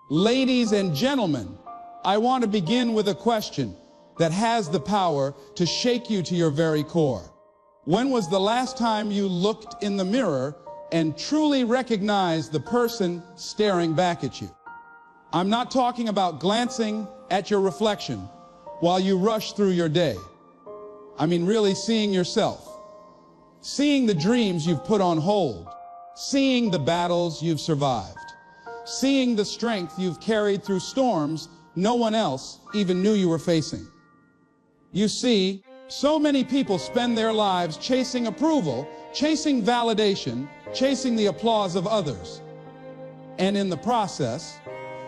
Ladies and gentlemen, I want to begin with a question that has the power to shake you to your very core. When was the last time you looked in the mirror and truly recognized the person staring back at you? I'm not talking about glancing at your reflection while you rush through your day. I mean really seeing yourself, seeing the dreams you've put on hold, seeing the battles you've survived, seeing the strength you've carried through storms no one else even knew you were facing. You see, so many people spend their lives chasing approval, chasing validation, chasing the applause of others. And in the process,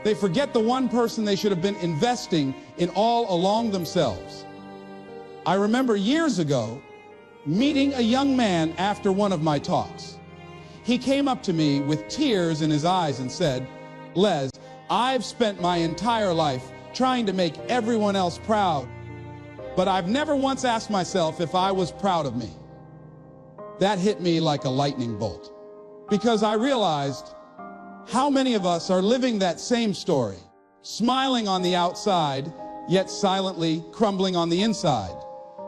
they forget the one person they should have been investing in all along themselves. I remember years ago meeting a young man after one of my talks. He came up to me with tears in his eyes and said, "Les, I've spent my entire life trying to make everyone else proud, but I've never once asked myself if I was proud of me." That hit me like a lightning bolt, because I realized how many of us are living that same story, smiling on the outside, yet silently crumbling on the inside,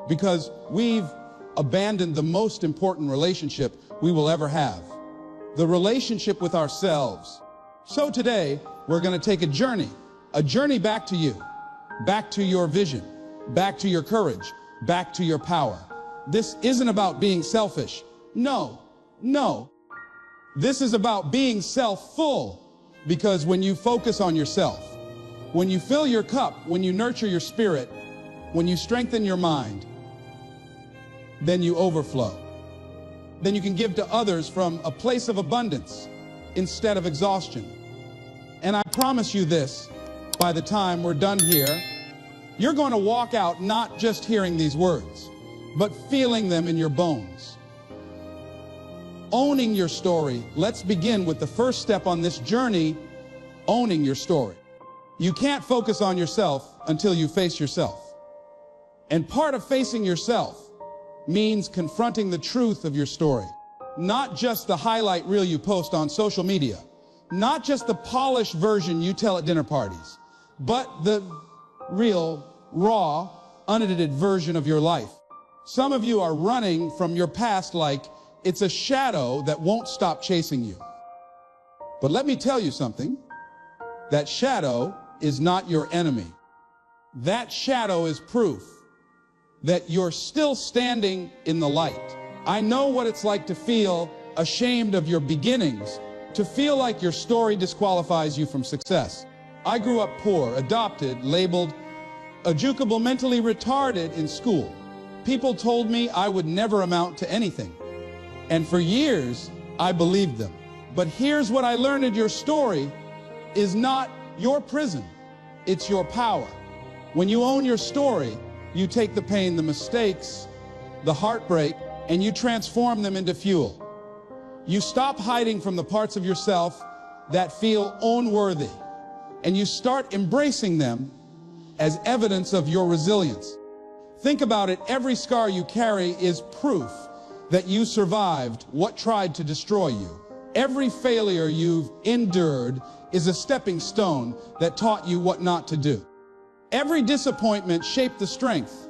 because we've abandoned the most important relationship we will ever have, the relationship with ourselves. So today, we're going to take a journey back to you, back to your vision, back to your courage, back to your power. This isn't about being selfish. No. This is about being self-full, because when you focus on yourself, when you fill your cup, when you nurture your spirit, when you strengthen your mind, then you overflow. Then you can give to others from a place of abundance instead of exhaustion. And I promise you this, by the time we're done here, you're going to walk out not just hearing these words, but feeling them in your bones. Owning your story. Let's begin with the first step on this journey, owning your story. You can't focus on yourself until you face yourself. And part of facing yourself means confronting the truth of your story. Not just the highlight reel you post on social media, not just the polished version you tell at dinner parties, but the real, raw, unedited version of your life. Some of you are running from your past like it's a shadow that won't stop chasing you. But let me tell you something. That shadow is not your enemy. That shadow is proof that you're still standing in the light. I know what it's like to feel ashamed of your beginnings, to feel like your story disqualifies you from success. I grew up poor, adopted, labeled educable, mentally retarded in school. People told me I would never amount to anything. And for years, I believed them. But here's what I learned: your story is not your prison, it's your power. When you own your story, you take the pain, the mistakes, the heartbreak, and you transform them into fuel. You stop hiding from the parts of yourself that feel unworthy, and you start embracing them as evidence of your resilience. Think about it, every scar you carry is proof that you survived what tried to destroy you. Every failure you've endured is a stepping stone that taught you what not to do. Every disappointment shaped the strength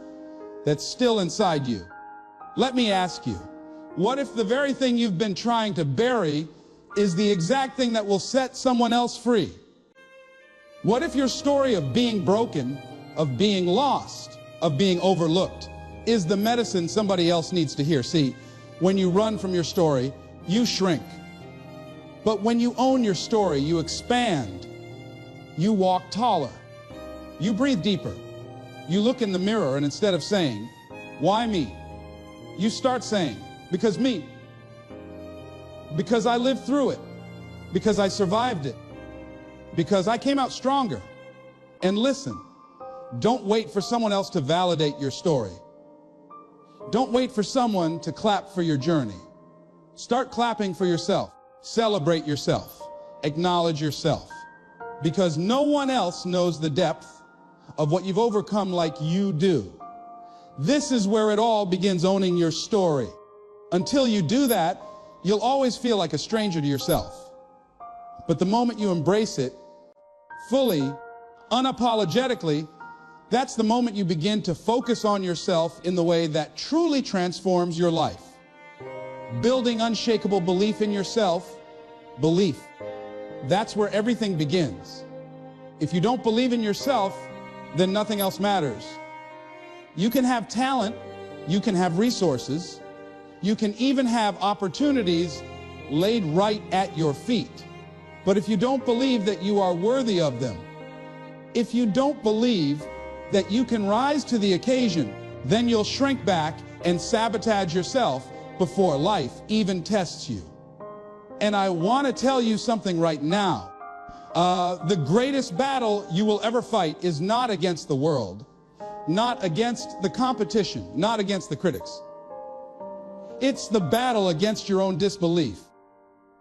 that's still inside you. Let me ask you, what if the very thing you've been trying to bury is the exact thing that will set someone else free? What if your story of being broken, of being lost, of being overlooked is the medicine somebody else needs to hear? See, when you run from your story, you shrink. But when you own your story, you expand. You walk taller. You breathe deeper. You look in the mirror, and instead of saying, "Why me?" you start saying, "Because me. Because I lived through it. Because I survived it. Because I came out stronger." And listen, don't wait for someone else to validate your story. Don't wait for someone to clap for your journey. Start clapping for yourself. Celebrate yourself. Acknowledge yourself. Because no one else knows the depth of what you've overcome like you do. This is where it all begins, owning your story. Until you do that, you'll always feel like a stranger to yourself. But the moment you embrace it fully, unapologetically, that's the moment you begin to focus on yourself in the way that truly transforms your life. Building unshakable belief in yourself, belief. That's where everything begins. If you don't believe in yourself, then nothing else matters. You can have talent, you can have resources, you can even have opportunities laid right at your feet. But if you don't believe that you are worthy of them, if you don't believe that you can rise to the occasion, then you'll shrink back and sabotage yourself before life even tests you. And I want to tell you something right now. The greatest battle you will ever fight is not against the world, not against the competition, not against the critics. It's the battle against your own disbelief.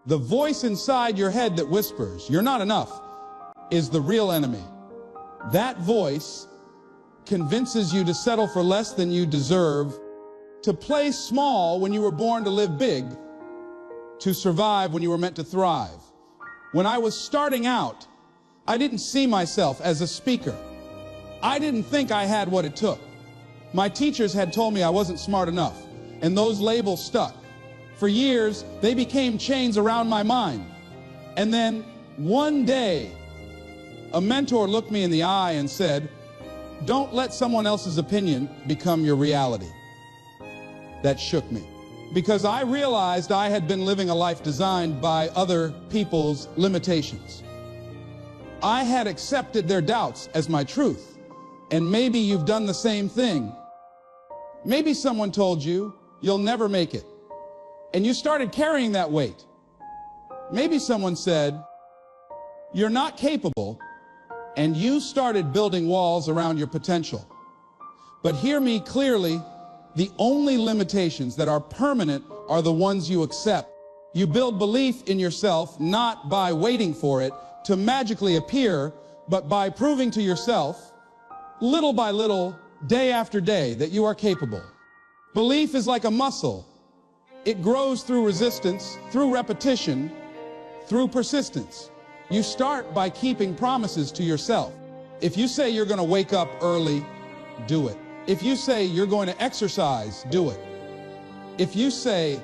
The voice inside your head that whispers, "You're not enough," is the real enemy. That voice convinces you to settle for less than you deserve, to play small when you were born to live big, to survive when you were meant to thrive. When I was starting out, I didn't see myself as a speaker. I didn't think I had what it took. My teachers had told me I wasn't smart enough, and those labels stuck. For years, they became chains around my mind. And then one day, a mentor looked me in the eye and said, "Don't let someone else's opinion become your reality." That shook me, because I realized I had been living a life designed by other people's limitations. I had accepted their doubts as my truth, and maybe you've done the same thing. Maybe someone told you you'll never make it, and you started carrying that weight. Maybe someone said you're not capable, and you started building walls around your potential. But hear me clearly, the only limitations that are permanent are the ones you accept. You build belief in yourself not by waiting for it to magically appear, but by proving to yourself, little by little, day after day, that you are capable. Belief is like a muscle. It grows through resistance, through repetition, through persistence. You start by keeping promises to yourself. If you say you're going to wake up early, do it. If you say you're going to exercise, do it. If you say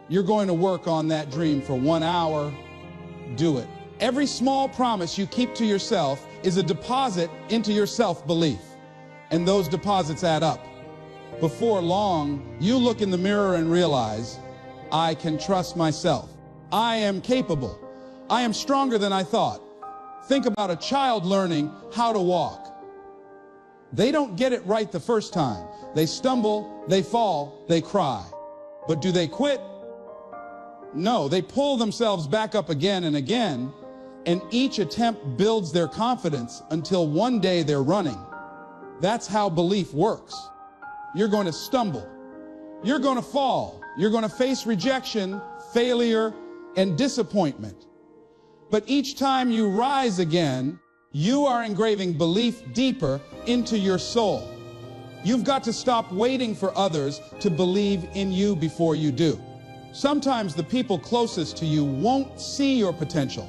you're going to work on that dream for 1 hour, do it. Every small promise you keep to yourself is a deposit into your self-belief, and those deposits add up. Before long, you look in the mirror and realize, I can trust myself. I am capable. I am stronger than I thought. Think about a child learning how to walk. They don't get it right the first time. They stumble, they fall, they cry. But do they quit? No, they pull themselves back up again and again, and each attempt builds their confidence until one day they're running. That's how belief works. You're going to stumble. You're going to fall. You're going to face rejection, failure, and disappointment. But each time you rise again, you are engraving belief deeper into your soul. You've got to stop waiting for others to believe in you before you do. Sometimes the people closest to you won't see your potential.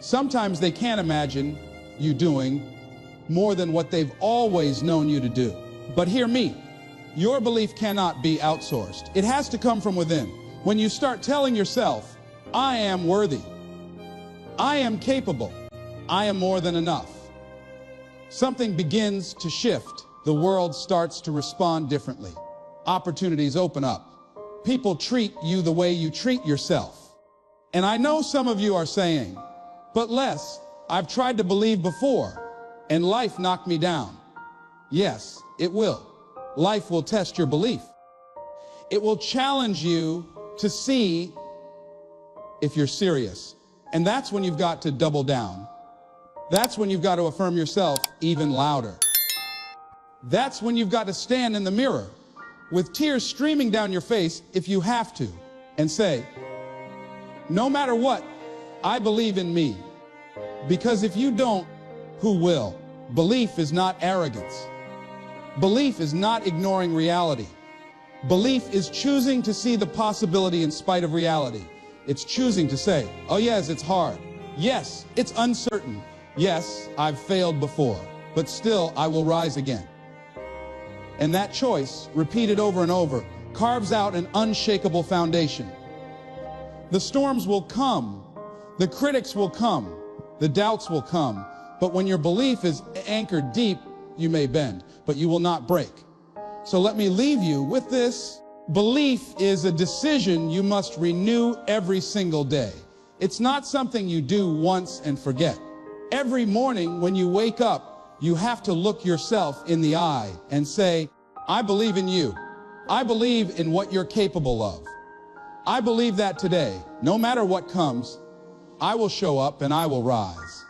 Sometimes they can't imagine you doing more than what they've always known you to do. But hear me, your belief cannot be outsourced. It has to come from within. When you start telling yourself, I am worthy, I am capable, I am more than enough, something begins to shift. The world starts to respond differently. Opportunities open up. People treat you the way you treat yourself. And I know some of you are saying, but Les, I've tried to believe before, and life knocked me down. Yes, it will. Life will test your belief. It will challenge you to see if you're serious. And that's when you've got to double down. That's when you've got to affirm yourself even louder. That's when you've got to stand in the mirror with tears streaming down your face if you have to, and say, no matter what, I believe in me. Because if you don't, who will? Belief is not arrogance. Belief is not ignoring reality. Belief is choosing to see the possibility in spite of reality. It's choosing to say, oh yes, it's hard. Yes, it's uncertain. Yes, I've failed before, but still I will rise again. And that choice, repeated over and over, carves out an unshakable foundation. The storms will come, the critics will come, the doubts will come, but when your belief is anchored deep, you may bend, but you will not break. So let me leave you with this. Belief is a decision you must renew every single day. It's not something you do once and forget. Every morning when you wake up, you have to look yourself in the eye and say, I believe in you. I believe in what you're capable of. I believe that today, no matter what comes, I will show up and I will rise.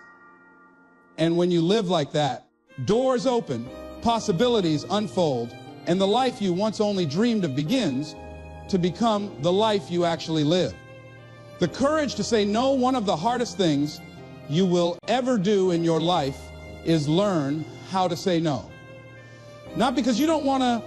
And when you live like that, doors open, possibilities unfold, and the life you once only dreamed of begins to become the life you actually live. The courage to say no, one of the hardest things you will ever do in your life is learn how to say no. Not because you don't want to,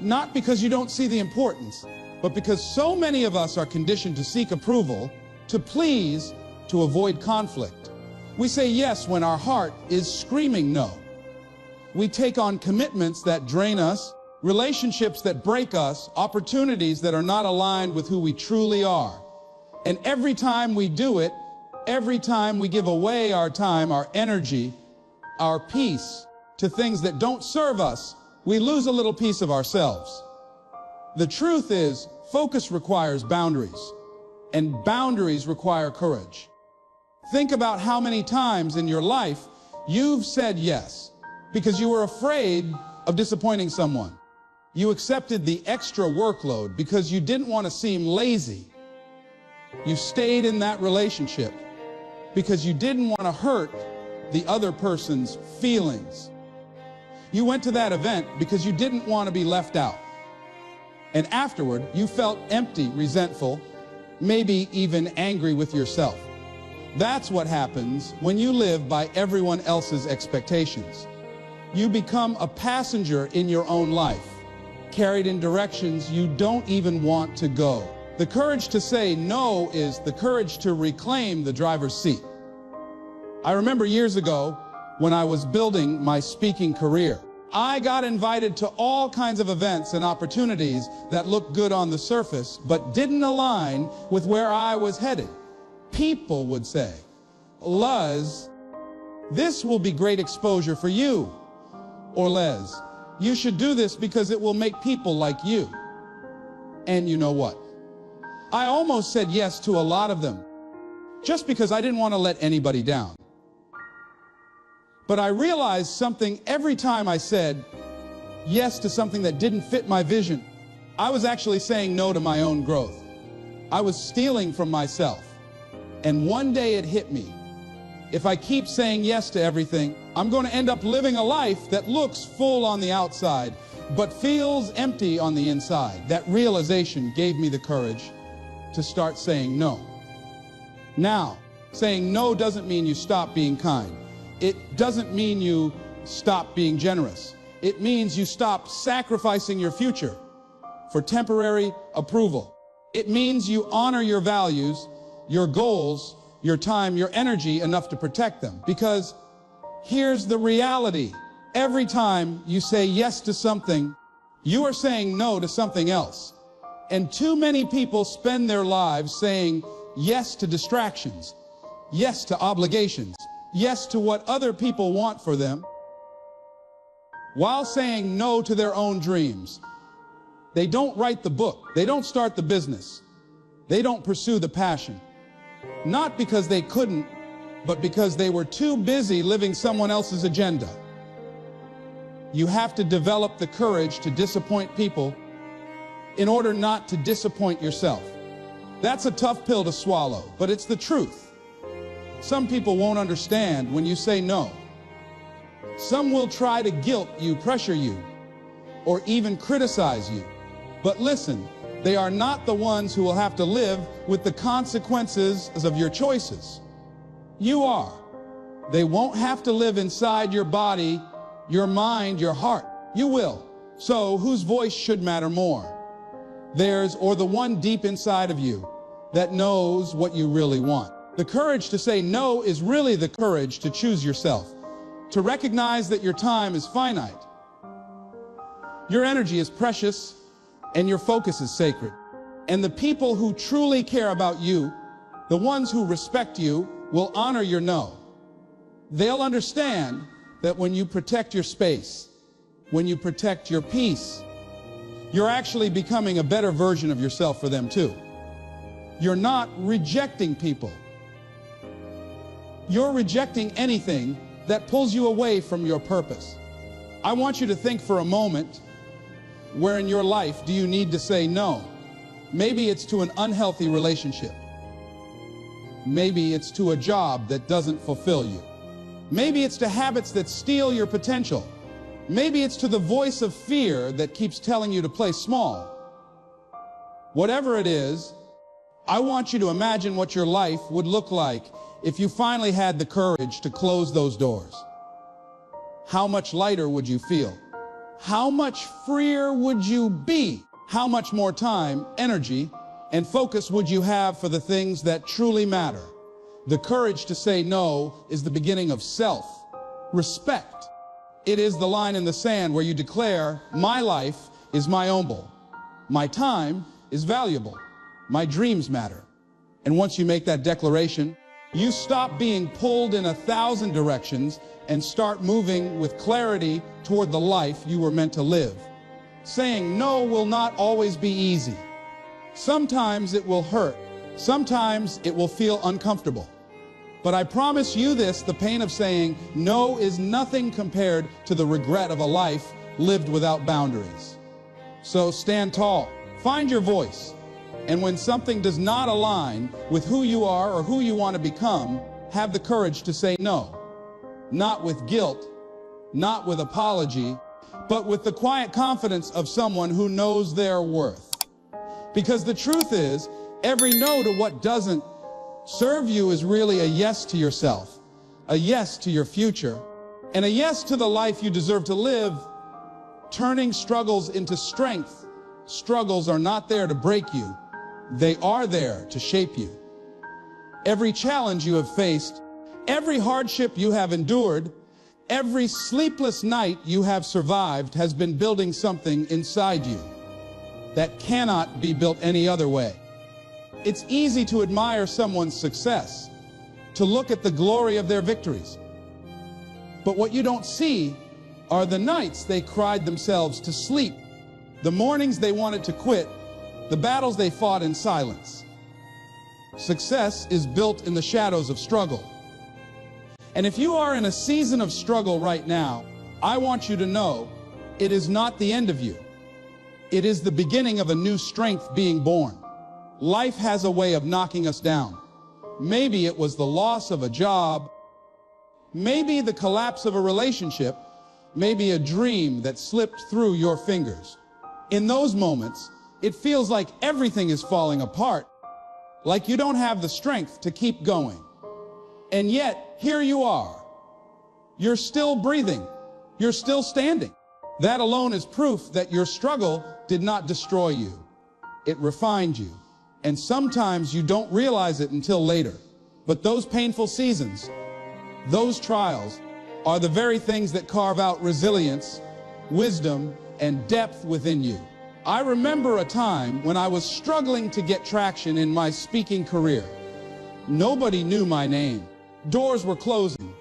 not because you don't see the importance, but because so many of us are conditioned to seek approval, to please, to avoid conflict. We say yes when our heart is screaming no. We take on commitments that drain us, relationships that break us, opportunities that are not aligned with who we truly are. And every time we do it, every time we give away our time, our energy, our peace to things that don't serve us, we lose a little piece of ourselves. The truth is, focus requires boundaries, and boundaries require courage. Think about how many times in your life you've said yes because you were afraid of disappointing someone. You accepted the extra workload because you didn't want to seem lazy. You stayed in that relationship because you didn't want to hurt the other person's feelings. You went to that event because you didn't want to be left out. And afterward, you felt empty, resentful, maybe even angry with yourself. That's what happens when you live by everyone else's expectations. You become a passenger in your own life, carried in directions you don't even want to go. The courage to say no is the courage to reclaim the driver's seat. I remember years ago when I was building my speaking career, I got invited to all kinds of events and opportunities that looked good on the surface, but didn't align with where I was headed. People would say, Luz, this will be great exposure for you. Or Les, you should do this because it will make people like you. And you know what? I almost said yes to a lot of them, just because I didn't want to let anybody down. But I realized something every time I said yes to something that didn't fit my vision. I was actually saying no to my own growth. I was stealing from myself. And one day it hit me. If I keep saying yes to everything, I'm going to end up living a life that looks full on the outside, but feels empty on the inside. That realization gave me the courage to start saying no. Now, saying no doesn't mean you stop being kind. It doesn't mean you stop being generous. It means you stop sacrificing your future for temporary approval. It means you honor your values, your goals, your time, your energy enough to protect them. Because here's the reality. Every time you say yes to something, you are saying no to something else. And too many people spend their lives saying yes to distractions, yes to obligations, yes to what other people want for them, while saying no to their own dreams. They don't write the book. They don't start the business. They don't pursue the passion. Not because they couldn't, but because they were too busy living someone else's agenda. You have to develop the courage to disappoint people in order not to disappoint yourself. That's a tough pill to swallow, but it's the truth. Some people won't understand when you say no. Some will try to guilt you, pressure you, or even criticize you. But listen, they are not the ones who will have to live with the consequences of your choices. You are. They won't have to live inside your body, your mind, your heart. You will. So, whose voice should matter more? Theirs or the one deep inside of you that knows what you really want? The courage to say no is really the courage to choose yourself, to recognize that your time is finite, your energy is precious, and your focus is sacred. And the people who truly care about you, the ones who respect you, will honor your no. They'll understand that when you protect your space, when you protect your peace, you're actually becoming a better version of yourself for them too. You're not rejecting people. You're rejecting anything that pulls you away from your purpose. I want you to think for a moment, where in your life do you need to say no? Maybe it's to an unhealthy relationship. Maybe it's to a job that doesn't fulfill you. Maybe it's to habits that steal your potential. Maybe it's to the voice of fear that keeps telling you to play small. Whatever it is, I want you to imagine what your life would look like if you finally had the courage to close those doors. How much lighter would you feel? How much freer would you be? How much more time, energy, and focus would you have for the things that truly matter? The courage to say no is the beginning of self-respect. It is the line in the sand where you declare, my life is my own. My time is valuable. My dreams matter. And once you make that declaration, you stop being pulled in 1,000 directions and start moving with clarity toward the life you were meant to live. Saying no will not always be easy. Sometimes it will hurt. Sometimes it will feel uncomfortable. But I promise you this, the pain of saying no is nothing compared to the regret of a life lived without boundaries. So stand tall, find your voice, and when something does not align with who you are or who you want to become, have the courage to say no. Not with guilt, not with apology, but with the quiet confidence of someone who knows their worth. Because the truth is, every no to what doesn't serve you is really a yes to yourself, a yes to your future, and a yes to the life you deserve to live. Turning struggles into strength. Struggles are not there to break you. They are there to shape you. Every challenge you have faced, every hardship you have endured, every sleepless night you have survived has been building something inside you that cannot be built any other way. It's easy to admire someone's success, to look at the glory of their victories. But what you don't see are the nights they cried themselves to sleep, the mornings they wanted to quit, the battles they fought in silence. Success is built in the shadows of struggle. And if you are in a season of struggle right now, I want you to know it is not the end of you. It is the beginning of a new strength being born. Life has a way of knocking us down. Maybe it was the loss of a job, maybe the collapse of a relationship, maybe a dream that slipped through your fingers. In those moments, it feels like everything is falling apart, like you don't have the strength to keep going. And yet, here you are. You're still breathing. You're still standing. That alone is proof that your struggle did not destroy you. It refined you. And sometimes you don't realize it until later. But those painful seasons, those trials, are the very things that carve out resilience, wisdom, and depth within you. I remember a time when I was struggling to get traction in my speaking career. Nobody knew my name. Doors were closing.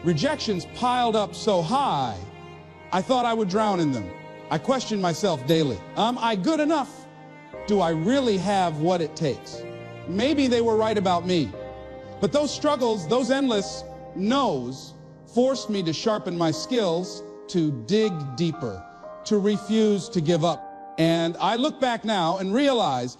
Rejections piled up so high, I thought I would drown in them. I questioned myself daily. Am I good enough? Do I really have what it takes? Maybe they were right about me. But those struggles, those endless no's, forced me to sharpen my skills, to dig deeper, to refuse to give up. And I look back now and realize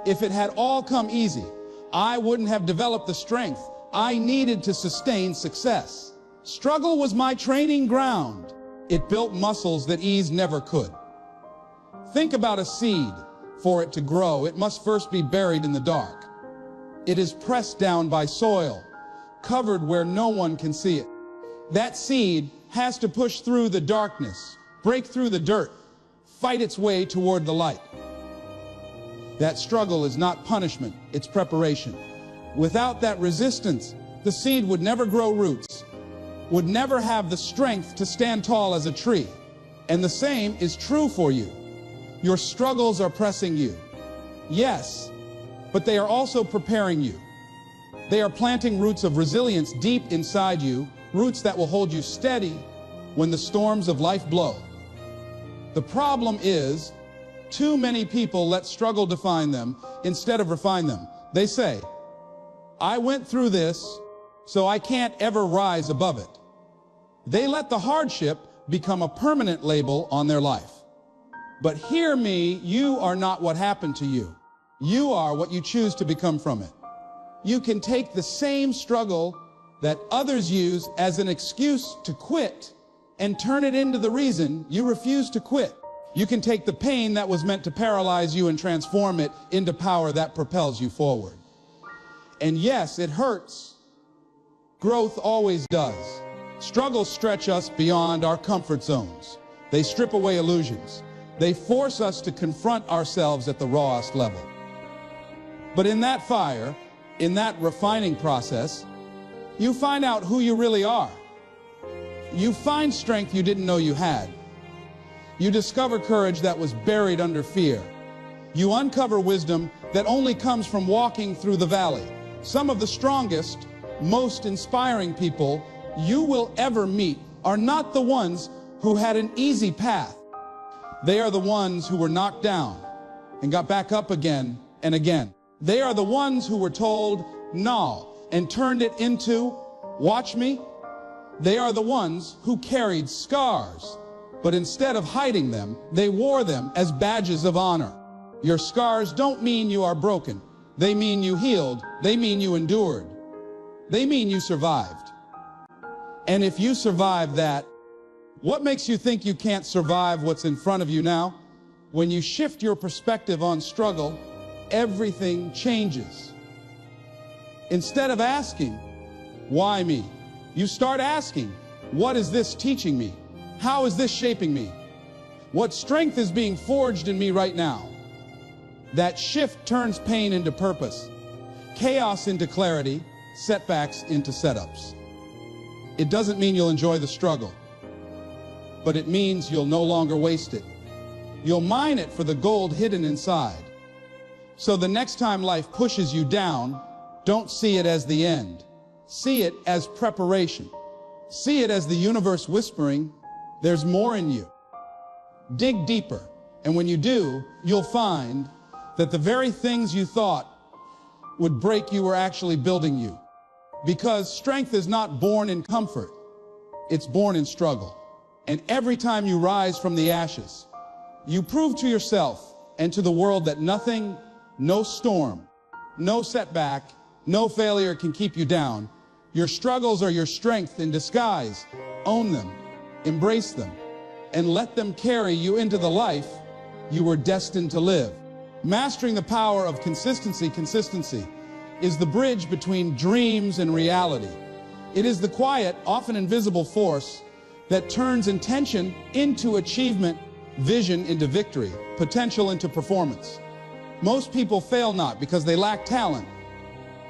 if it had all come easy, I wouldn't have developed the strength I needed to sustain success. Struggle was my training ground. It built muscles that ease never could. Think about a seed. For it to grow, it must first be buried in the dark. It is pressed down by soil, covered where no one can see it. That seed has to push through the darkness, break through the dirt, fight its way toward the light. That struggle is not punishment, it's preparation. Without that resistance, the seed would never grow roots, would never have the strength to stand tall as a tree. And the same is true for you. Your struggles are pressing you. Yes, but they are also preparing you. They are planting roots of resilience deep inside you, roots that will hold you steady when the storms of life blow. The problem is, too many people let struggle define them instead of refine them. They say, I went through this, so I can't ever rise above it. They let the hardship become a permanent label on their life. But hear me, you are not what happened to you. You are what you choose to become from it. You can take the same struggle that others use as an excuse to quit and turn it into the reason you refuse to quit. You can take the pain that was meant to paralyze you and transform it into power that propels you forward. And yes, it hurts. Growth always does. Struggles stretch us beyond our comfort zones. They strip away illusions. They force us to confront ourselves at the rawest level. But in that fire, in that refining process, you find out who you really are. You find strength you didn't know you had. You discover courage that was buried under fear. You uncover wisdom that only comes from walking through the valley. Some of the strongest, most inspiring people you will ever meet are not the ones who had an easy path. They are the ones who were knocked down and got back up again and again. They are the ones who were told, no, and turned it into, watch me. They are the ones who carried scars, but instead of hiding them, they wore them as badges of honor. Your scars don't mean you are broken. They mean you healed. They mean you endured. They mean you survived. And if you survive that, what makes you think you can't survive what's in front of you now? When you shift your perspective on struggle, everything changes. Instead of asking, why me? You start asking, what is this teaching me? How is this shaping me? What strength is being forged in me right now? That shift turns pain into purpose, chaos into clarity, setbacks into setups. It doesn't mean you'll enjoy the struggle, but it means you'll no longer waste it. You'll mine it for the gold hidden inside. So the next time life pushes you down, don't see it as the end. See it as preparation. See it as the universe whispering, there's more in you. Dig deeper, and when you do, you'll find that the very things you thought would break you were actually building you. Because strength is not born in comfort, it's born in struggle. And every time you rise from the ashes, you prove to yourself and to the world that nothing, no storm, no setback, no failure can keep you down. Your struggles are your strength in disguise. Own them, embrace them, and let them carry you into the life you were destined to live. Mastering the power of consistency is the bridge between dreams and reality. It is the quiet, often invisible force that turns intention into achievement, vision into victory, potential into performance. Most people fail not because they lack talent,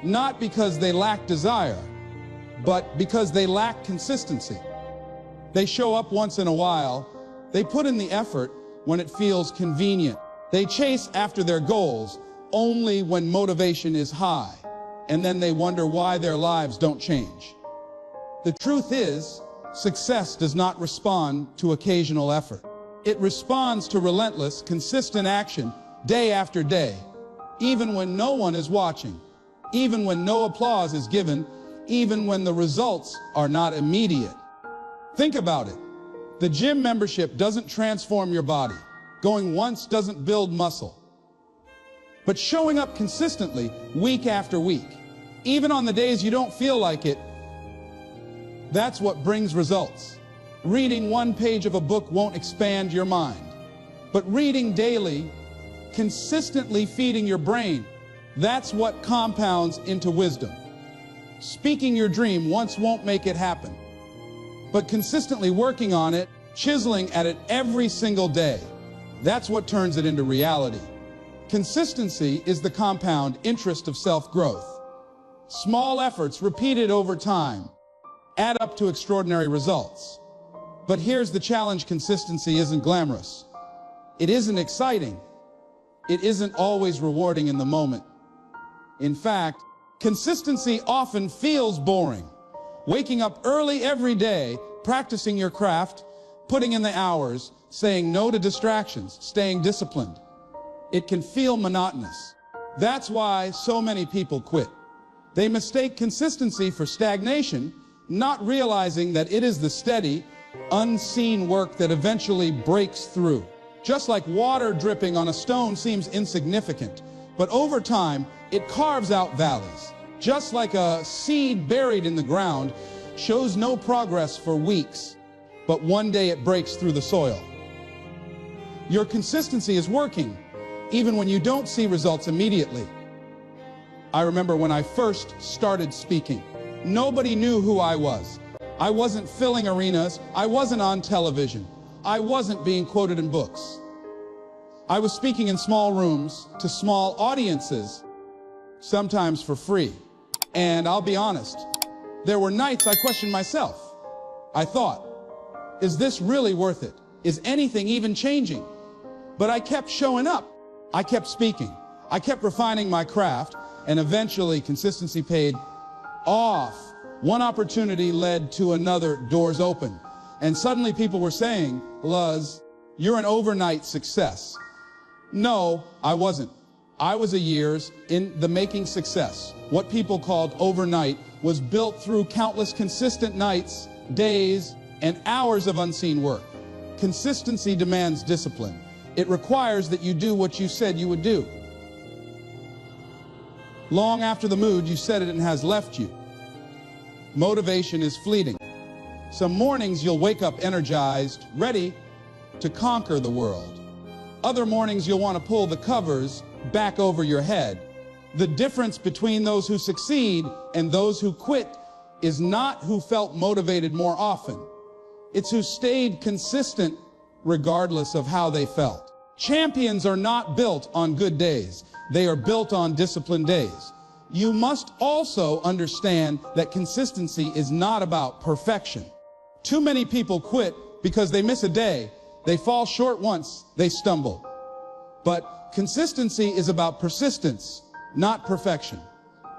not because they lack desire, but because they lack consistency. They show up once in a while, they put in the effort when it feels convenient. They chase after their goals only when motivation is high, and then they wonder why their lives don't change. The truth is, success does not respond to occasional effort. It responds to relentless, consistent action day after day, even when no one is watching, even when no applause is given, even when the results are not immediate. Think about it. The gym membership doesn't transform your body. Going once doesn't build muscle. But showing up consistently, week after week, even on the days you don't feel like it, that's what brings results. Reading one page of a book won't expand your mind, but reading daily, consistently feeding your brain, that's what compounds into wisdom. Speaking your dream once won't make it happen, but consistently working on it, chiseling at it every single day, That's what turns it into reality. Consistency is the compound interest of self-growth. Small efforts repeated over time add up to extraordinary results. But here's the challenge: consistency isn't glamorous. It isn't exciting. It isn't always rewarding in the moment. In fact, consistency often feels boring. Waking up early every day, practicing your craft, putting in the hours, saying no to distractions, staying disciplined. It can feel monotonous. That's why so many people quit. They mistake consistency for stagnation, not realizing that it is the steady, unseen work that eventually breaks through. Just like water dripping on a stone seems insignificant, but over time, it carves out valleys. Just like a seed buried in the ground shows no progress for weeks, but one day it breaks through the soil. Your consistency is working, even when you don't see results immediately. I remember when I first started speaking. Nobody knew who I was. I wasn't filling arenas. I wasn't on television. I wasn't being quoted in books. I was speaking in small rooms to small audiences, sometimes for free. And I'll be honest, there were nights I questioned myself. I thought, is this really worth it? Is anything even changing? But I kept showing up. I kept speaking. I kept refining my craft, and eventually consistency paid off. One opportunity led to another, doors open. And suddenly people were saying, Luz, you're an overnight success. No, I wasn't. I was a years in the making success. What people called overnight was built through countless consistent nights, days, and hours of unseen work. Consistency demands discipline. It requires that you do what you said you would do. Long after the mood you set it has left you. Motivation is fleeting. Some mornings you'll wake up energized, ready to conquer the world. Other mornings you'll want to pull the covers back over your head. The difference between those who succeed and those who quit is not who felt motivated more often. It's who stayed consistent regardless of how they felt. Champions are not built on good days. They are built on disciplined days. You must also understand that consistency is not about perfection. Too many people quit because they miss a day. They fall short once, they stumble. But consistency is about persistence, not perfection.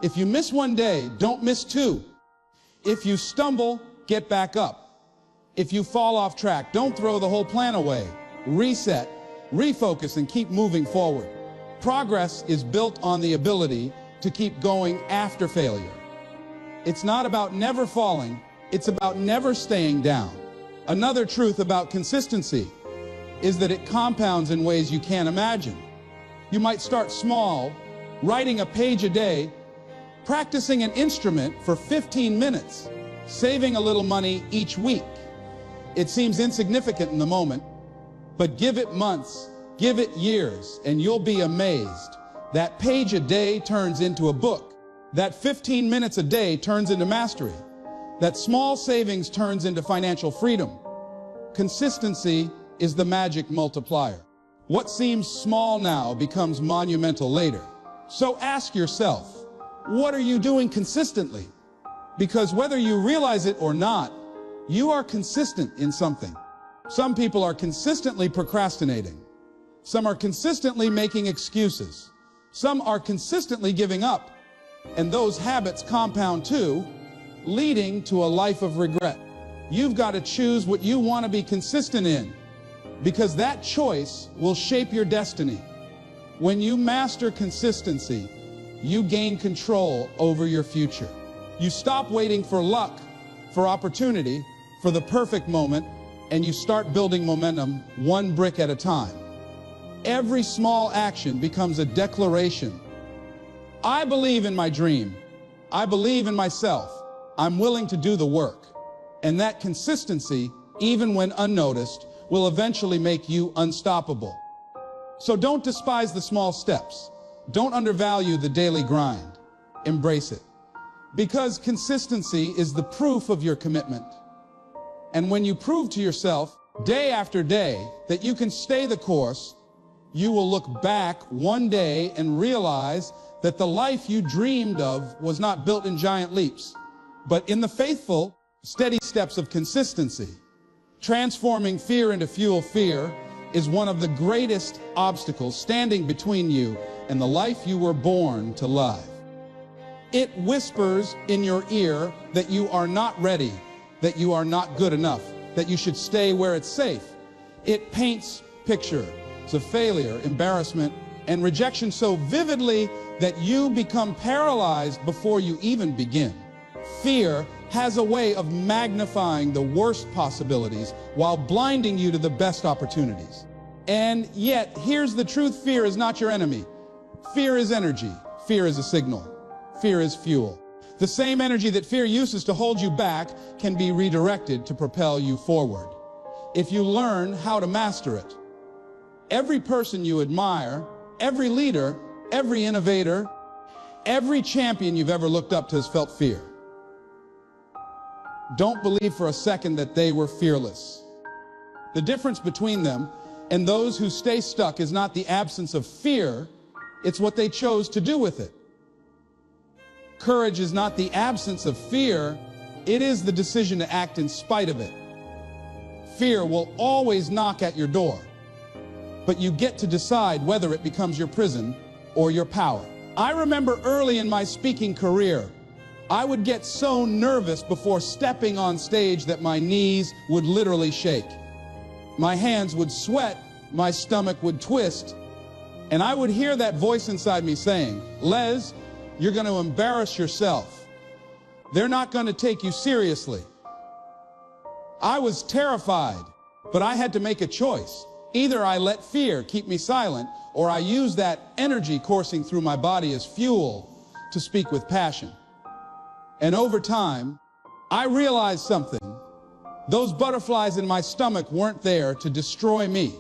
If you miss one day, don't miss two. If you stumble, get back up. If you fall off track, don't throw the whole plan away. Reset, refocus, and keep moving forward. Progress is built on the ability to keep going after failure. It's not about never falling, it's about never staying down. Another truth about consistency is that it compounds in ways you can't imagine. You might start small, writing a page a day, practicing an instrument for 15 minutes, saving a little money each week. It seems insignificant in the moment, but give it months, give it years, and you'll be amazed. That page a day turns into a book. That 15 minutes a day turns into mastery. That small savings turns into financial freedom. Consistency is the magic multiplier. What seems small now becomes monumental later. So ask yourself, what are you doing consistently? Because whether you realize it or not, you are consistent in something. Some people are consistently procrastinating. Some are consistently making excuses. Some are consistently giving up. And those habits compound too, leading to a life of regret. You've got to choose what you want to be consistent in, because that choice will shape your destiny. When you master consistency, you gain control over your future. You stop waiting for luck, for opportunity, for the perfect moment, and you start building momentum one brick at a time. Every small action becomes a declaration. I believe in my dream. I believe in myself. I'm willing to do the work. And that consistency, even when unnoticed, will eventually make you unstoppable. So don't despise the small steps. Don't undervalue the daily grind. Embrace it. Because consistency is the proof of your commitment. And when you prove to yourself day after day, that you can stay the course, you will look back one day and realize that the life you dreamed of was not built in giant leaps, but in the faithful, steady steps of consistency. Transforming fear into fuel. Fear is one of the greatest obstacles standing between you and the life you were born to live. It whispers in your ear that you are not ready, that you are not good enough, that you should stay where it's safe. It paints pictures of failure, embarrassment, and rejection so vividly that you become paralyzed before you even begin. Fear has a way of magnifying the worst possibilities while blinding you to the best opportunities. And yet, here's the truth: fear is not your enemy. Fear is energy. Fear is a signal. Fear is fuel. The same energy that fear uses to hold you back can be redirected to propel you forward, if you learn how to master it. Every person you admire, every leader, every innovator, every champion you've ever looked up to has felt fear. Don't believe for a second that they were fearless. The difference between them and those who stay stuck is not the absence of fear, it's what they chose to do with it. Courage is not the absence of fear, it is the decision to act in spite of it. Fear will always knock at your door, but you get to decide whether it becomes your prison or your power. I remember early in my speaking career, I would get so nervous before stepping on stage that my knees would literally shake. My hands would sweat, my stomach would twist, and I would hear that voice inside me saying, "Les, you're going to embarrass yourself. They're not going to take you seriously." I was terrified, but I had to make a choice. Either I let fear keep me silent, or I use that energy coursing through my body as fuel to speak with passion. And over time, I realized something. Those butterflies in my stomach weren't there to destroy me.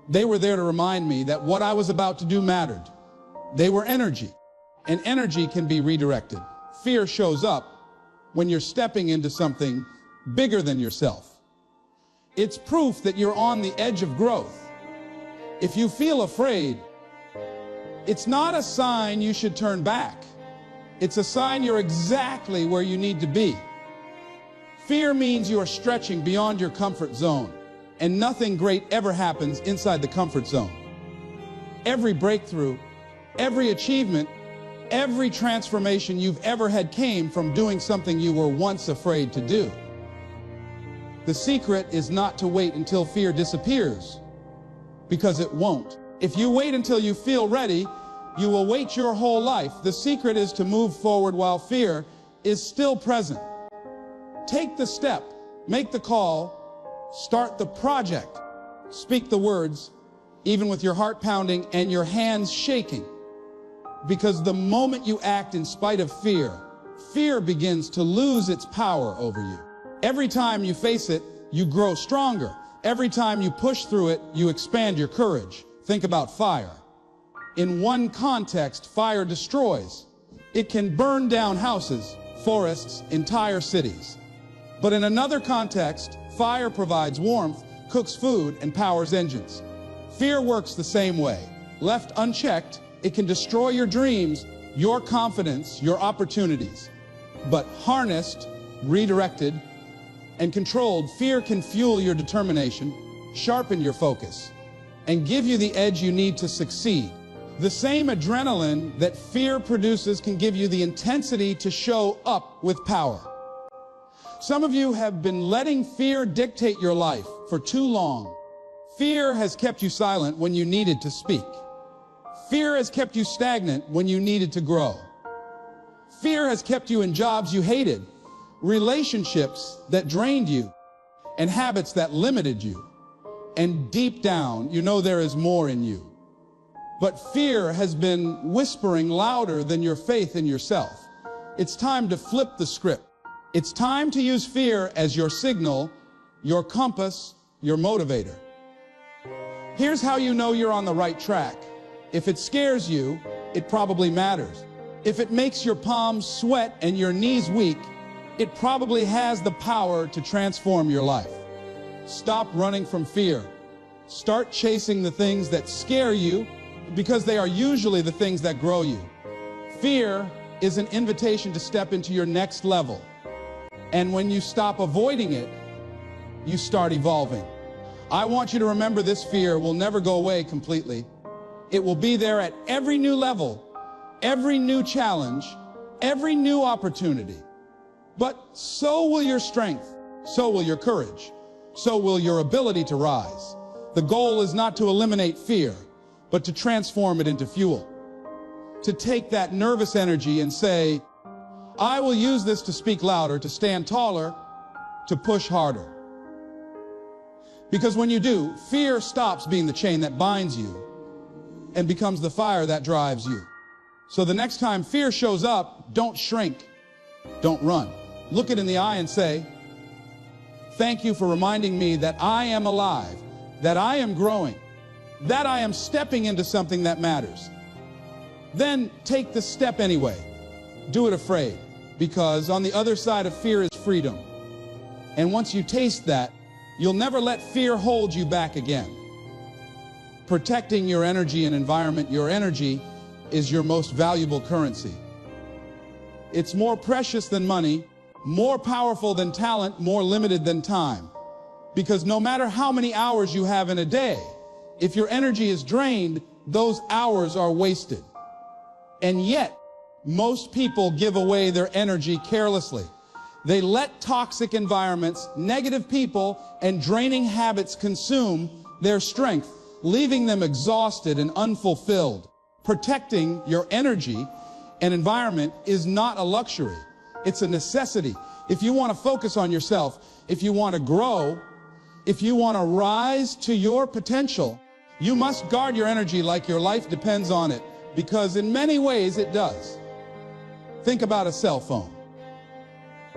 They were there to remind me that what I was about to do mattered. They were energy, and energy can be redirected. Fear shows up when you're stepping into something bigger than yourself. It's proof that you're on the edge of growth. If you feel afraid, it's not a sign you should turn back. It's a sign you're exactly where you need to be. Fear means you are stretching beyond your comfort zone, and nothing great ever happens inside the comfort zone. Every breakthrough, every achievement, every transformation you've ever had came from doing something you were once afraid to do. The secret is not to wait until fear disappears, because it won't. If you wait until you feel ready, you will wait your whole life. The secret is to move forward while fear is still present. Take the step, make the call, start the project, speak the words, even with your heart pounding and your hands shaking. Because the moment you act in spite of fear, fear begins to lose its power over you. Every time you face it, you grow stronger. Every time you push through it, you expand your courage. Think about fire. In one context, fire destroys. It can burn down houses, forests, entire cities. But in another context, fire provides warmth, cooks food, and powers engines. Fear works the same way. Left unchecked, it can destroy your dreams, your confidence, your opportunities. But harnessed, redirected, and controlled, fear can fuel your determination, sharpen your focus, and give you the edge you need to succeed. The same adrenaline that fear produces can give you the intensity to show up with power. Some of you have been letting fear dictate your life for too long. Fear has kept you silent when you needed to speak. Fear has kept you stagnant when you needed to grow. Fear has kept you in jobs you hated, relationships that drained you, and habits that limited you. And deep down, you know there is more in you. But fear has been whispering louder than your faith in yourself. It's time to flip the script. It's time to use fear as your signal, your compass, your motivator. Here's how you know you're on the right track. If it scares you, it probably matters. If it makes your palms sweat and your knees weak, it probably has the power to transform your life. Stop running from fear. Start chasing the things that scare you, because they are usually the things that grow you. Fear is an invitation to step into your next level. And when you stop avoiding it, you start evolving. I want you to remember this fear will never go away completely. It will be there at every new level, every new challenge, every new opportunity. But so will your strength, so will your courage, so will your ability to rise. The goal is not to eliminate fear, but to transform it into fuel. To take that nervous energy and say, I will use this to speak louder, to stand taller, to push harder. Because when you do, fear stops being the chain that binds you and becomes the fire that drives you. So the next time fear shows up, don't shrink, don't run. Look it in the eye and say, thank you for reminding me that I am alive, that I am growing, that I am stepping into something that matters. Then take the step anyway. Do it afraid, because on the other side of fear is freedom. And once you taste that, you'll never let fear hold you back again. Protecting your energy and environment, your energy is your most valuable currency. It's more precious than money, more powerful than talent, more limited than time. Because no matter how many hours you have in a day, if your energy is drained, those hours are wasted. And yet, most people give away their energy carelessly. They let toxic environments, negative people, and draining habits consume their strength, leaving them exhausted and unfulfilled. Protecting your energy and environment is not a luxury. It's a necessity. If you want to focus on yourself, if you want to grow, if you want to rise to your potential, you must guard your energy like your life depends on it, because in many ways it does. Think about a cell phone.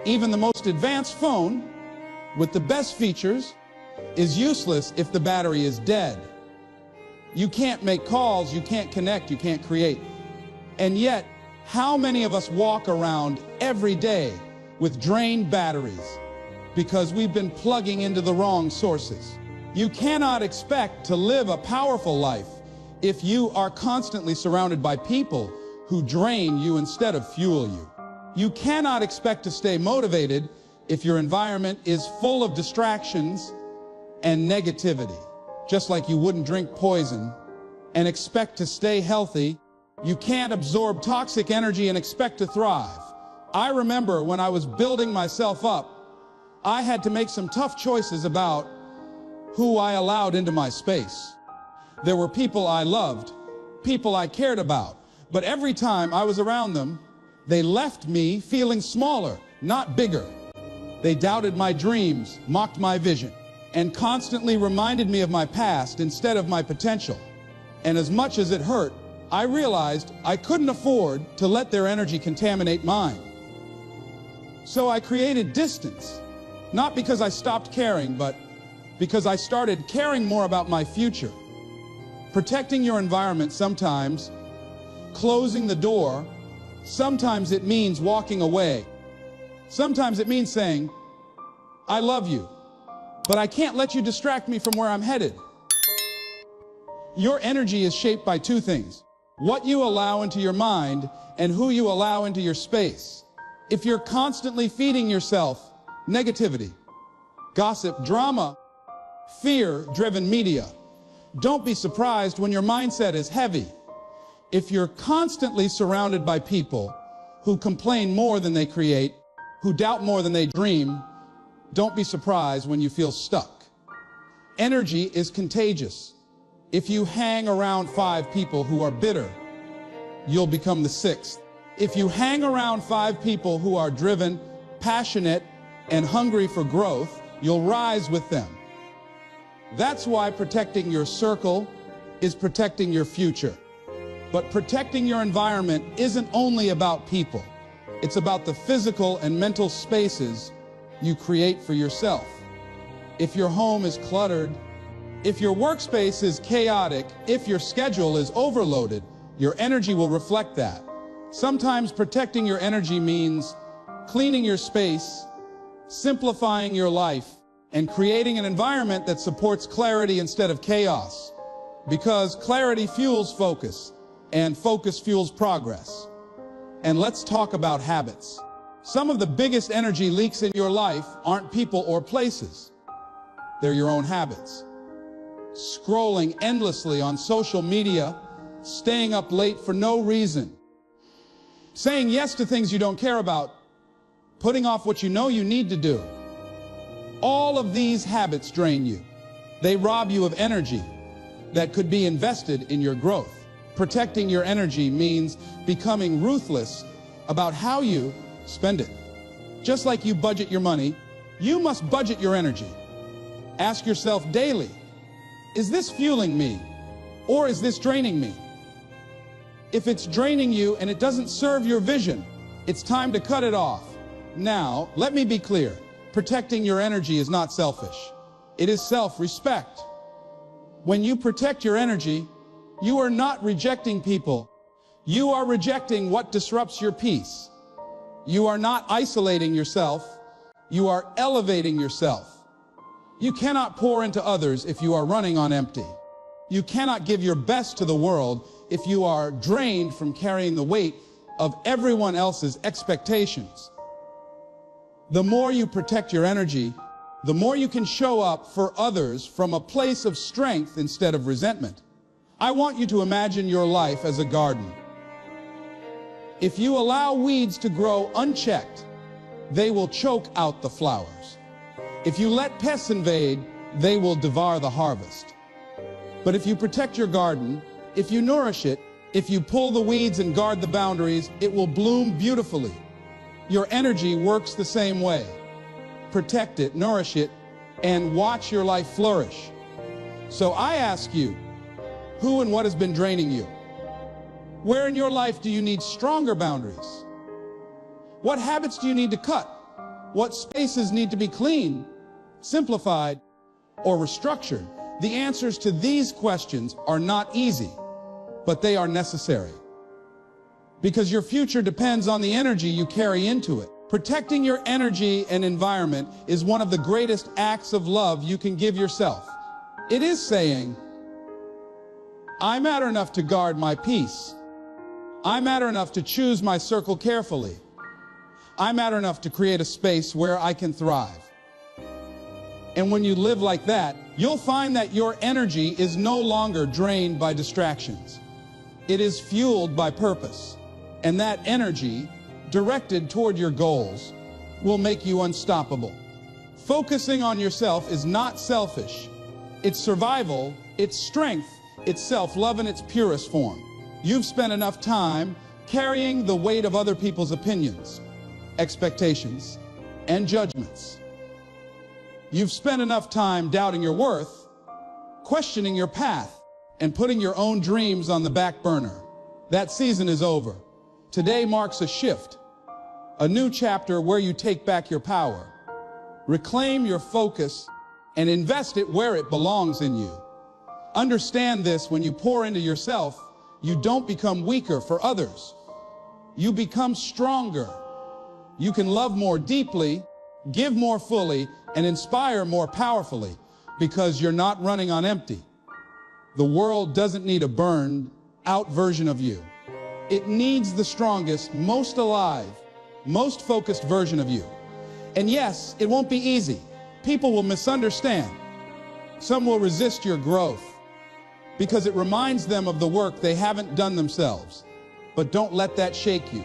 Even the most advanced phone with the best features is useless if the battery is dead. You can't make calls, you can't connect, you can't create. And yet, how many of us walk around every day with drained batteries because we've been plugging into the wrong sources? You cannot expect to live a powerful life if you are constantly surrounded by people who drain you instead of fuel you. You cannot expect to stay motivated if your environment is full of distractions and negativity. Just like you wouldn't drink poison and expect to stay healthy, you can't absorb toxic energy and expect to thrive. I remember when I was building myself up, I had to make some tough choices about who I allowed into my space. There were people I loved, people I cared about, but every time I was around them, they left me feeling smaller, not bigger. They doubted my dreams, mocked my vision, and constantly reminded me of my past instead of my potential. And as much as it hurt, I realized I couldn't afford to let their energy contaminate mine. So I created distance, not because I stopped caring, but because I started caring more about my future. Protecting your environment sometimes, closing the door, sometimes it means walking away. Sometimes it means saying, I love you, but I can't let you distract me from where I'm headed. Your energy is shaped by two things: what you allow into your mind and who you allow into your space. If you're constantly feeding yourself negativity, gossip, drama, fear-driven media, don't be surprised when your mindset is heavy. If you're constantly surrounded by people who complain more than they create, who doubt more than they dream, don't be surprised when you feel stuck. Energy is contagious. If you hang around 5 people who are bitter, you'll become the 6th. If you hang around 5 people who are driven, passionate, and hungry for growth, you'll rise with them. That's why protecting your circle is protecting your future. But protecting your environment isn't only about people. It's about the physical and mental spaces you create for yourself. If your home is cluttered, if your workspace is chaotic, if your schedule is overloaded, your energy will reflect that. Sometimes protecting your energy means cleaning your space, simplifying your life, and creating an environment that supports clarity instead of chaos. Because clarity fuels focus, and focus fuels progress. And let's talk about habits. Some of the biggest energy leaks in your life aren't people or places. They're your own habits. Scrolling endlessly on social media, staying up late for no reason, saying yes to things you don't care about, putting off what you know you need to do. All of these habits drain you. They rob you of energy that could be invested in your growth. Protecting your energy means becoming ruthless about how you spend it. Just like you budget your money, you must budget your energy. Ask yourself daily, is this fueling me or is this draining me? If it's draining you and it doesn't serve your vision, it's time to cut it off. Now, let me be clear. Protecting your energy is not selfish. It is self-respect. When you protect your energy, you are not rejecting people. You are rejecting what disrupts your peace. You are not isolating yourself. You are elevating yourself. You cannot pour into others if you are running on empty. You cannot give your best to the world if you are drained from carrying the weight of everyone else's expectations. The more you protect your energy, the more you can show up for others from a place of strength instead of resentment. I want you to imagine your life as a garden. If you allow weeds to grow unchecked, they will choke out the flowers. If you let pests invade, they will devour the harvest. But if you protect your garden, if you nourish it, if you pull the weeds and guard the boundaries, it will bloom beautifully. Your energy works the same way. Protect it, nourish it, and watch your life flourish. So I ask you, who and what has been draining you? Where in your life do you need stronger boundaries? What habits do you need to cut? What spaces need to be cleaned, simplified, or restructured? The answers to these questions are not easy, but they are necessary. Because your future depends on the energy you carry into it. Protecting your energy and environment is one of the greatest acts of love you can give yourself. It is saying, I matter enough to guard my peace. I matter enough to choose my circle carefully. I matter enough to create a space where I can thrive. And when you live like that, you'll find that your energy is no longer drained by distractions. It is fueled by purpose. And that energy, directed toward your goals, will make you unstoppable. Focusing on yourself is not selfish. It's survival, it's strength, it's self-love in its purest form. You've spent enough time carrying the weight of other people's opinions, expectations, and judgments. You've spent enough time doubting your worth, questioning your path, and putting your own dreams on the back burner. That season is over. Today marks a shift, a new chapter where you take back your power, reclaim your focus, and invest it where it belongs in you. Understand this: when you pour into yourself, you don't become weaker for others. You become stronger. You can love more deeply, give more fully, and inspire more powerfully because you're not running on empty. The world doesn't need a burned out version of you. It needs the strongest, most alive, most focused version of you. And yes, it won't be easy. People will misunderstand. Some will resist your growth because it reminds them of the work they haven't done themselves. But don't let that shake you.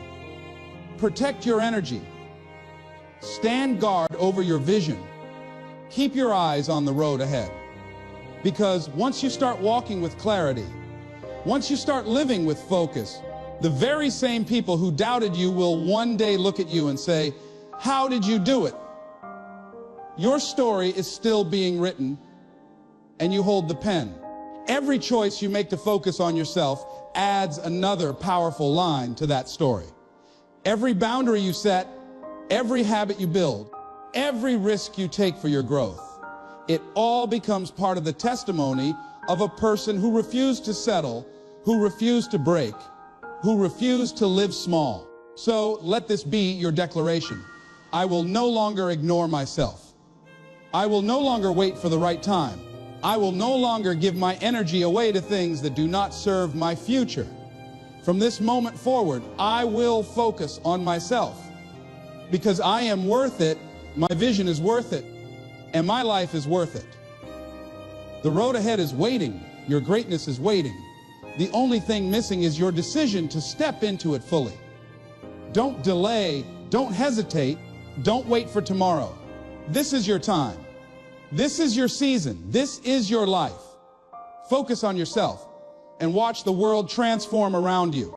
Protect your energy. Stand guard over your vision. Keep your eyes on the road ahead. Because once you start walking with clarity, once you start living with focus, the very same people who doubted you will one day look at you and say, "How did you do it?" Your story is still being written, and you hold the pen. Every choice you make to focus on yourself adds another powerful line to that story. Every boundary you set, every habit you build, every risk you take for your growth, it all becomes part of the testimony of a person who refused to settle, who refused to break, who refused to live small. So let this be your declaration. I will no longer ignore myself. I will no longer wait for the right time. I will no longer give my energy away to things that do not serve my future. From this moment forward, I will focus on myself. Because I am worth it, my vision is worth it, and my life is worth it. The road ahead is waiting. Your greatness is waiting. The only thing missing is your decision to step into it fully. Don't delay, don't hesitate, don't wait for tomorrow. This is your time. This is your season. This is your life. Focus on yourself and watch the world transform around you.